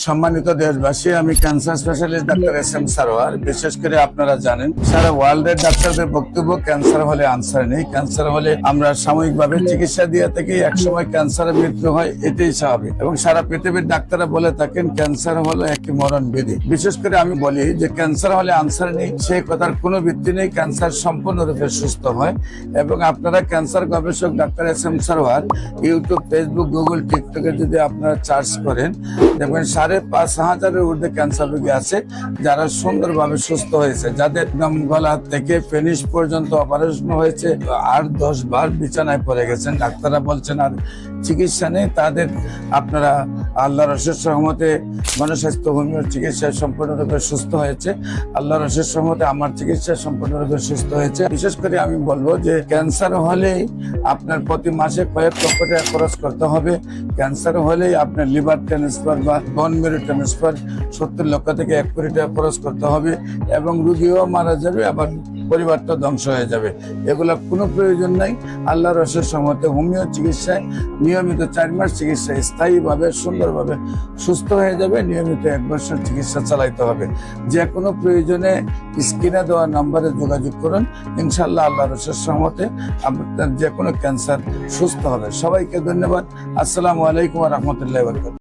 সম্মানিত দেশবাসী, আমি cancer specialist doctor SM Sarwar. বিশেষ করে আপনারা জানেন সারা ওয়ার্ল্ডের ডাক্তারদের বক্তব্য ক্যান্সার হলে আনসার নেই। ক্যান্সার হলে আমরা সাময়িকভাবে চিকিৎসা দিয়ে থাকি, একসময় ক্যান্সারের মৃত্যু হয়, এটাই স্বাভাবিক। এবং সারা পৃথিবীর ডাক্তাররা বলে থাকেন ক্যান্সার হলো একটি মরণ ব্যাধি। বিশেষ করে আমি বলি যে ক্যান্সার হলে আনসার নেই, সেই কথার কোনো ভিত্তি নেই। ক্যান্সার সম্পূর্ণরূপে সুস্থ হয়। এবং আপনারা ক্যান্সার গবেষক doctor SM Sarwar YouTube, Facebook, Google, টিকটকে যদি আপনারা সার্চ করেন দেখবেন 5,500-এর ঊর্ধ্বে ক্যান্সার রোগী আছে যারা সুন্দরভাবে সুস্থ হয়েছে, যাদের গলা থেকে ফিনিশ পর্যন্ত অপারেশন হয়েছে, 8-10 বার বিছানায় পড়ে গেছেন, ডাক্তাররা বলছেন আর চিকিৎসা নেই। তাদের আপনারা আল্লাহর অশেষ রহমতে গণস্বাস্থ্য হোমিওর চিকিৎসায় সম্পূর্ণরূপে সুস্থ হয়েছে। আল্লাহর অশেষ রহমতে আমার চিকিৎসা সম্পূর্ণরূপে সুস্থ হয়েছে। বিশেষ করে আমি বলবো যে ক্যান্সার হলেই আপনার প্রতি মাসে কয়েক লক্ষ টাকা খরচ করতে হবে। ক্যান্সার হলেই আপনার লিভার ট্রান্সফার বা বোন মেরু ট্রান্সফার 70 লক্ষ থেকে 1 কোটি টাকা খরচ করতে হবে, এবং রুগীও মারা যাবে, আবার পরিবারটা ধ্বংস হয়ে যাবে। এগুলো কোনো প্রয়োজন নাই। আল্লাহর অশেষ রহমতে হোমিও চিকিৎসায় নিয়মিত 4 মাস চিকিৎসা স্থায়ীভাবে সুন্দরভাবে সুস্থ হয়ে যাবে। নিয়মিত 1 বছর চিকিৎসা চালাইতে হবে। যে কোনো প্রয়োজনে স্ক্রিনে দেওয়া নম্বরে যোগাযোগ করুন। ইনশাআল্লাহ আল্লাহর অশেষ রহমতে আপনার যে কোনো ক্যান্সার সুস্থ হবে। সবাইকে ধন্যবাদ। আসসালামু আলাইকুম ওয়া রাহমাতুল্লাহি ওয়া বারাকাতুহু।